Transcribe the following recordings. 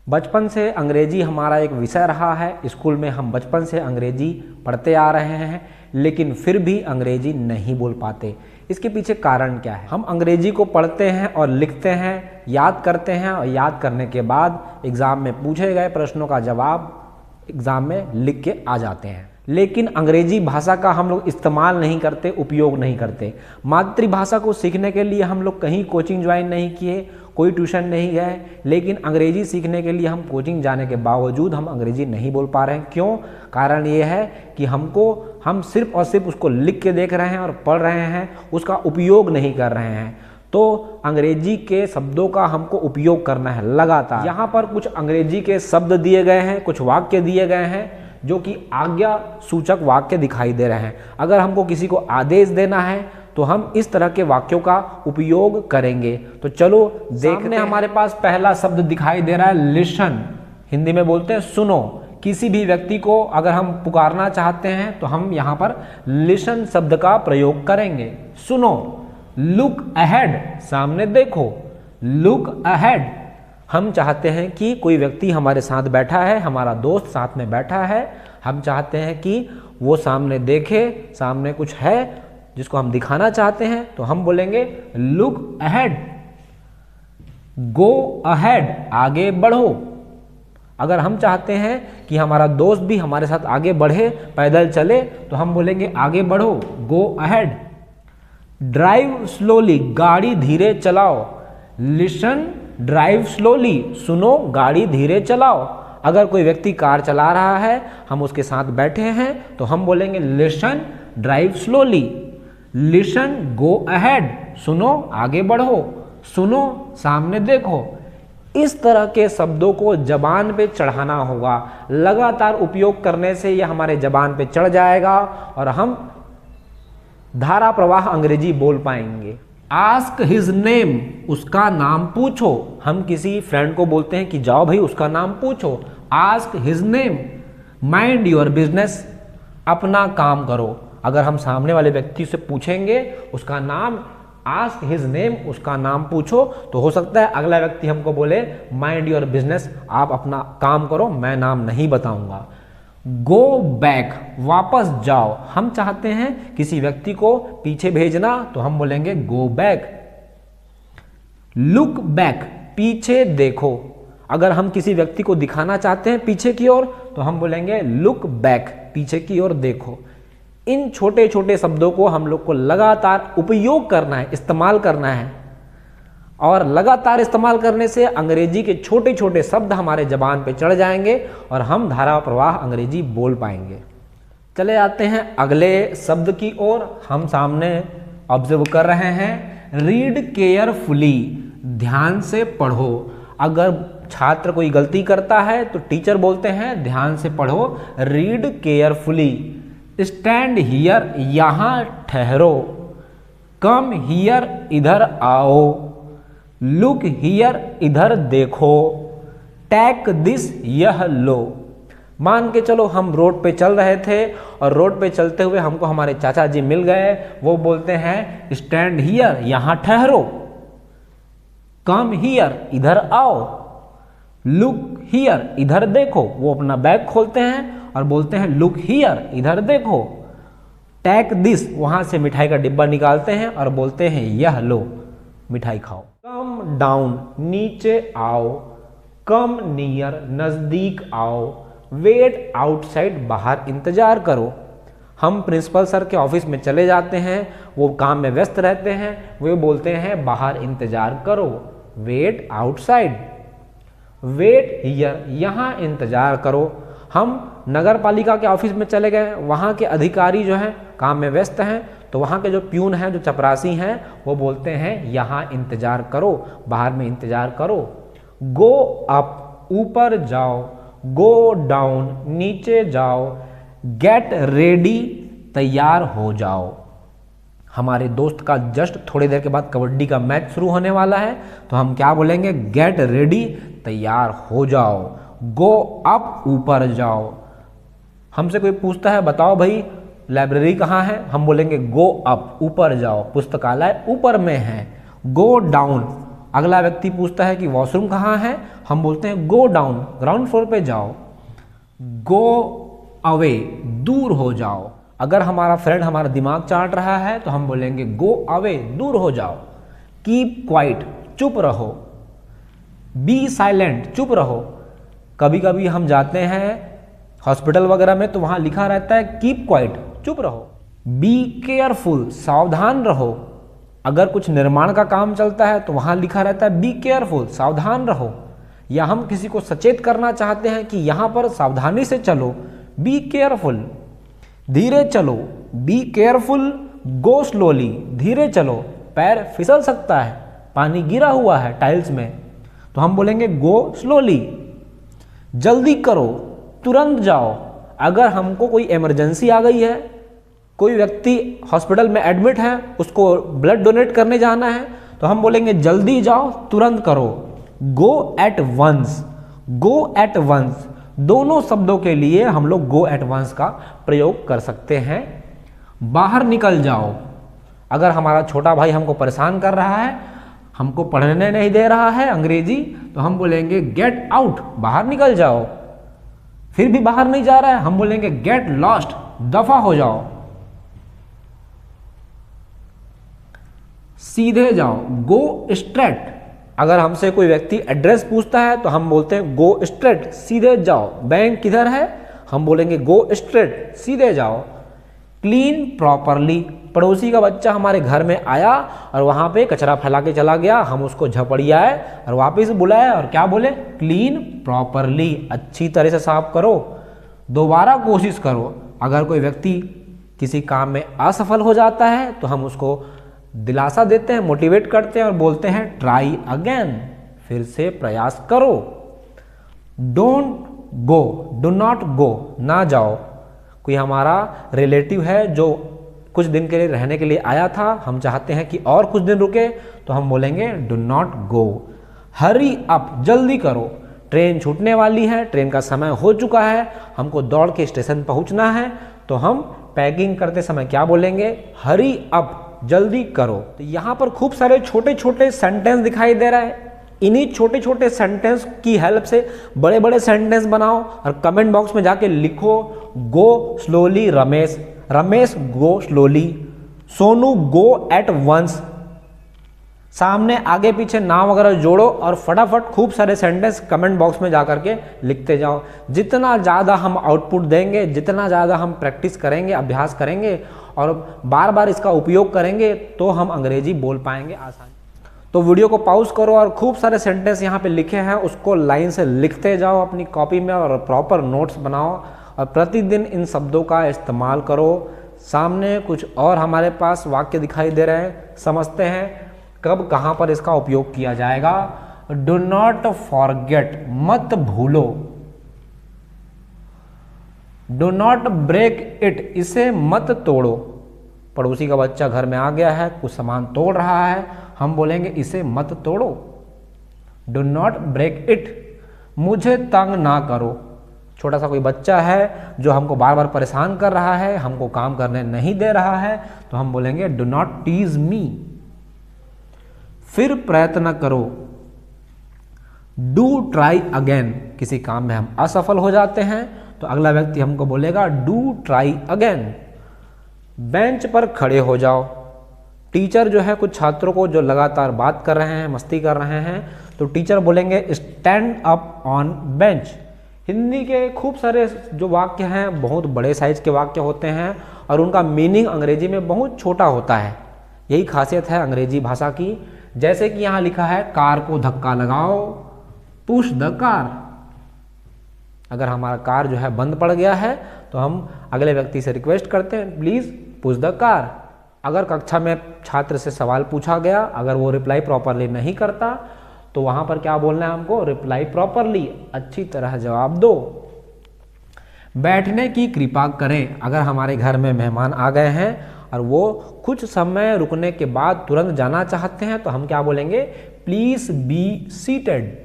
बचपन से अंग्रेजी हमारा एक विषय रहा है। स्कूल में हम बचपन से अंग्रेजी पढ़ते आ रहे हैं, लेकिन फिर भी अंग्रेजी नहीं बोल पाते। इसके पीछे कारण क्या है? हम अंग्रेजी को पढ़ते हैं और लिखते हैं, याद करते हैं, और याद करने के बाद एग्ज़ाम में पूछे गए प्रश्नों का जवाब एग्ज़ाम में लिख के आ जाते हैं। लेकिन अंग्रेजी भाषा का हम लोग इस्तेमाल नहीं करते, उपयोग नहीं करते। मातृभाषा को सीखने के लिए हम लोग कहीं कोचिंग ज्वाइन नहीं किए, कोई ट्यूशन नहीं गए, लेकिन अंग्रेजी सीखने के लिए हम कोचिंग जाने के बावजूद हम अंग्रेजी नहीं बोल पा रहे हैं। क्यों? कारण ये है कि हम सिर्फ और सिर्फ उसको लिख के देख रहे हैं और पढ़ रहे हैं, उसका उपयोग नहीं कर रहे हैं। तो अंग्रेजी के शब्दों का हमको उपयोग करना है लगातार। यहाँ पर कुछ अंग्रेजी के शब्द दिए गए हैं, कुछ वाक्य दिए गए हैं जो कि आज्ञा सूचक वाक्य दिखाई दे रहे हैं। अगर हमको किसी को आदेश देना है तो हम इस तरह के वाक्यों का उपयोग करेंगे। तो चलो देखने हमारे पास पहला शब्द दिखाई दे रहा है लिसन। हिंदी में बोलते हैं सुनो। किसी भी व्यक्ति को अगर हम पुकारना चाहते हैं तो हम यहाँ पर लिसन शब्द का प्रयोग करेंगे। सुनो। लुक अहेड, सामने देखो। लुक अहेड, हम चाहते हैं कि कोई व्यक्ति हमारे साथ बैठा है, हमारा दोस्त साथ में बैठा है, हम चाहते हैं कि वो सामने देखे, सामने कुछ है जिसको हम दिखाना चाहते हैं, तो हम बोलेंगे लुक अहेड। गो अहेड, आगे बढ़ो। अगर हम चाहते हैं कि हमारा दोस्त भी हमारे साथ आगे बढ़े, पैदल चले, तो हम बोलेंगे आगे बढ़ो, गो अहेड। ड्राइव स्लोली, गाड़ी धीरे चलाओ। लिसन, ड्राइव स्लोली, सुनो, गाड़ी धीरे चलाओ। अगर कोई व्यक्ति कार चला रहा है, हम उसके साथ बैठे हैं, तो हम बोलेंगे listen, drive slowly. Listen, go ahead, सुनो, आगे बढ़ो। सुनो, सामने देखो। इस तरह के शब्दों को जबान पे चढ़ाना होगा। लगातार उपयोग करने से यह हमारे जबान पे चढ़ जाएगा और हम धारा प्रवाह अंग्रेजी बोल पाएंगे। आस्क हिज नेम, उसका नाम पूछो। हम किसी फ्रेंड को बोलते हैं कि जाओ भाई उसका नाम पूछो। Ask his name. Mind your business, अपना काम करो। अगर हम सामने वाले व्यक्ति से पूछेंगे उसका नाम, आस्क हिज नेम, उसका नाम पूछो, तो हो सकता है अगला व्यक्ति हमको बोले माइंड योर बिजनेस, आप अपना काम करो, मैं नाम नहीं बताऊंगा। गो बैक, वापस जाओ। हम चाहते हैं किसी व्यक्ति को पीछे भेजना, तो हम बोलेंगे गो बैक। लुक बैक, पीछे देखो। अगर हम किसी व्यक्ति को दिखाना चाहते हैं पीछे की ओर, तो हम बोलेंगे लुक बैक, पीछे की ओर देखो। इन छोटे छोटे शब्दों को हम लोग को लगातार उपयोग करना है, इस्तेमाल करना है, और लगातार इस्तेमाल करने से अंग्रेजी के छोटे छोटे शब्द हमारे जबान पे चढ़ जाएंगे और हम धारा प्रवाह अंग्रेजी बोल पाएंगे। चले आते हैं अगले शब्द की ओर। हम सामने ऑब्जर्व कर रहे हैं रीड केयरफुली, ध्यान से पढ़ो। अगर छात्र कोई गलती करता है तो टीचर बोलते हैं ध्यान से पढ़ो, रीड केयरफुली। स्टैंड हियर, यहाँ ठहरो। कम हियर, इधर आओ। लुक हियर, इधर देखो। टेक दिस, यह लो। मान के चलो हम रोड पे चल रहे थे और रोड पे चलते हुए हमको हमारे चाचा जी मिल गए। वो बोलते हैं स्टैंड हियर, यहाँ ठहरो। कम हियर, इधर आओ। लुक हियर, इधर देखो। वो अपना बैग खोलते हैं और बोलते हैं लुक हियर, इधर देखो। टेक दिस, वहां से मिठाई का डिब्बा निकालते हैं और बोलते हैं यह लो, मिठाई खाओ। कम डाउन, नीचे आओ। कम नियर, नजदीक आओ। वेट आउटसाइड, बाहर इंतजार करो। हम प्रिंसिपल सर के ऑफिस में चले जाते हैं, वो काम में व्यस्त रहते हैं, वे बोलते हैं बाहर इंतजार करो, वेट आउटसाइड। वेट हियर, यहाँ इंतजार करो। हम नगर पालिका के ऑफिस में चले गए, वहाँ के अधिकारी जो हैं काम में व्यस्त हैं, तो वहाँ के जो प्यून हैं, जो चपरासी हैं, वो बोलते हैं यहाँ इंतजार करो, बाहर में इंतजार करो। गो अप, ऊपर जाओ। गो डाउन, नीचे जाओ। गेट रेडी, तैयार हो जाओ। हमारे दोस्त का जस्ट थोड़ी देर के बाद कबड्डी का मैच शुरू होने वाला है, तो हम क्या बोलेंगे? गेट रेडी, तैयार हो जाओ। गो अप, ऊपर जाओ। हमसे कोई पूछता है बताओ भाई लाइब्रेरी कहाँ है, हम बोलेंगे गो अप, ऊपर जाओ, पुस्तकालय ऊपर में है। गो डाउन, अगला व्यक्ति पूछता है कि वॉशरूम कहाँ है, हम बोलते हैं गो डाउन, ग्राउंड फ्लोर पे जाओ। गो अवे, दूर हो जाओ। अगर हमारा फ्रेंड हमारा दिमाग चाट रहा है तो हम बोलेंगे गो अवे, दूर हो जाओ। कीप क्वाइट, चुप रहो। बी साइलेंट, चुप रहो। कभी कभी हम जाते हैं हॉस्पिटल वगैरह में तो वहाँ लिखा रहता है कीप क्वाइट, चुप रहो। बी केयरफुल, सावधान रहो। अगर कुछ निर्माण का काम चलता है तो वहाँ लिखा रहता है बी केयरफुल, सावधान रहो। या हम किसी को सचेत करना चाहते हैं कि यहाँ पर सावधानी से चलो, बी केयरफुल। धीरे चलो, बी केयरफुल। गो स्लोली, धीरे चलो, पैर फिसल सकता है, पानी गिरा हुआ है टाइल्स में, तो हम बोलेंगे गो स्लोली। जल्दी करो, तुरंत जाओ। अगर हमको कोई इमरजेंसी आ गई है, कोई व्यक्ति हॉस्पिटल में एडमिट है, उसको ब्लड डोनेट करने जाना है, तो हम बोलेंगे जल्दी जाओ, तुरंत करो। Go at once, go at once. दोनों शब्दों के लिए हम लोग गो एट वंस का प्रयोग कर सकते हैं। बाहर निकल जाओ। अगर हमारा छोटा भाई हमको परेशान कर रहा है, हमको पढ़ने नहीं दे रहा है अंग्रेजी, तो हम बोलेंगे गेट आउट, बाहर निकल जाओ। फिर भी बाहर नहीं जा रहा है, हम बोलेंगे गेट लॉस्ट, दफा हो जाओ। सीधे जाओ, गो स्ट्रेट। अगर हमसे कोई व्यक्ति एड्रेस पूछता है तो हम बोलते हैं गो स्ट्रेट, सीधे जाओ। बैंक किधर है, हम बोलेंगे गो स्ट्रेट, सीधे जाओ। Clean properly. पड़ोसी का बच्चा हमारे घर में आया और वहाँ पे कचरा फैला के चला गया, हम उसको झपड़ियाए और वापस बुलाए और क्या बोले, क्लीन प्रॉपरली, अच्छी तरह से साफ करो, दोबारा कोशिश करो। अगर कोई व्यक्ति किसी काम में असफल हो जाता है तो हम उसको दिलासा देते हैं, मोटिवेट करते हैं और बोलते हैं ट्राई अगेन, फिर से प्रयास करो। Don't go, do not go, ना जाओ। कोई हमारा रिलेटिव है जो कुछ दिन के लिए रहने के लिए आया था, हम चाहते हैं कि और कुछ दिन रुके, तो हम बोलेंगे do not go. Hurry up, जल्दी करो, ट्रेन छूटने वाली है, ट्रेन का समय हो चुका है, हमको दौड़ के स्टेशन पहुंचना है, तो हम पैकिंग करते समय क्या बोलेंगे, हरी अप, जल्दी करो। तो यहाँ पर खूब सारे छोटे छोटे सेंटेंस दिखाई दे रहे हैं। इन्हीं छोटे छोटे सेंटेंस की हेल्प से बड़े बड़े सेंटेंस बनाओ और कमेंट बॉक्स में जाके लिखो go slowly Ramesh, Ramesh go slowly, Sonu go at once. सामने आगे पीछे नाम वगैरह जोड़ो और फटाफट खूब सारे सेंटेंस कमेंट बॉक्स में जा करके लिखते जाओ। जितना ज़्यादा हम आउटपुट देंगे, जितना ज़्यादा हम प्रैक्टिस करेंगे, अभ्यास करेंगे और बार बार इसका उपयोग करेंगे तो हम अंग्रेजी बोल पाएंगे आसानी। तो वीडियो को पॉज करो और खूब सारे सेंटेंस यहाँ पे लिखे हैं उसको लाइन से लिखते जाओ अपनी कॉपी में और प्रॉपर नोट्स बनाओ और प्रतिदिन इन शब्दों का इस्तेमाल करो। सामने कुछ और हमारे पास वाक्य दिखाई दे रहे हैं, समझते हैं कब कहाँ पर इसका उपयोग किया जाएगा। डू नॉट फॉरगेट, मत भूलो। डू नॉट ब्रेक इट, इसे मत तोड़ो। पड़ोसी का बच्चा घर में आ गया है, कुछ सामान तोड़ रहा है, हम बोलेंगे इसे मत तोड़ो। डू नॉट ब्रेक इट, मुझे तंग ना करो। छोटा सा कोई बच्चा है जो हमको बार बार परेशान कर रहा है, हमको काम करने नहीं दे रहा है, तो हम बोलेंगे डू नॉट टीज मी। फिर प्रयत्न करो, डू ट्राई अगेन। किसी काम में हम असफल हो जाते हैं तो अगला व्यक्ति हमको बोलेगा डू ट्राई अगेन। बेंच पर खड़े हो जाओ। टीचर जो है कुछ छात्रों को जो लगातार बात कर रहे हैं, मस्ती कर रहे हैं, तो टीचर बोलेंगे stand up on bench. Hindi के खूब सारे जो वाक्य हैं बहुत बड़े साइज के वाक्य होते हैं और उनका मीनिंग अंग्रेजी में बहुत छोटा होता है। यही खासियत है अंग्रेजी भाषा की। जैसे कि यहाँ लिखा है कार को धक्का लगाओ, पुश द कार। अगर हमारा कार जो है बंद पड़ गया है तो हम अगले व्यक्ति से रिक्वेस्ट करते हैं प्लीज पुश द कार। अगर कक्षा में छात्र से सवाल पूछा गया, अगर वो रिप्लाई प्रॉपरली नहीं करता तो वहां पर क्या बोलना है हमको, रिप्लाई प्रॉपरली, अच्छी तरह जवाब दो। बैठने की कृपा करें। अगर हमारे घर में मेहमान आ गए हैं और वो कुछ समय रुकने के बाद तुरंत जाना चाहते हैं तो हम क्या बोलेंगे, प्लीज बी सीटेड।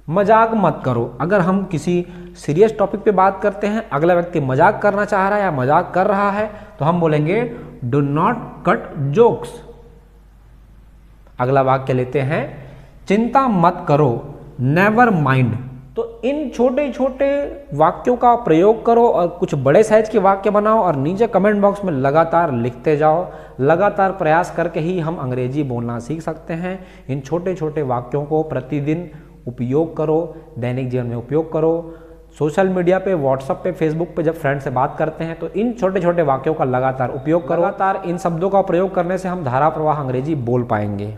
मजाक मत करो। अगर हम किसी सीरियस टॉपिक पे बात करते हैं, अगला व्यक्ति मजाक करना चाह रहा है या मजाक कर रहा है, तो हम बोलेंगे डू नॉट कट जोक्स। अगला वाक्य लेते हैं, चिंता मत करो, नेवर माइंड। तो इन छोटे छोटे वाक्यों का प्रयोग करो और कुछ बड़े साइज के वाक्य बनाओ और नीचे कमेंट बॉक्स में लगातार लिखते जाओ। लगातार प्रयास करके ही हम अंग्रेजी बोलना सीख सकते हैं। इन छोटे छोटे वाक्यों को प्रतिदिन उपयोग करो, दैनिक जीवन में उपयोग करो। सोशल मीडिया पे, व्हाट्सएप पे, फेसबुक पे जब फ्रेंड से बात करते हैं तो इन छोटे छोटे वाक्यों का लगातार उपयोग करो। लगातार इन शब्दों का प्रयोग करने से हम धारा प्रवाह अंग्रेजी बोल पाएंगे।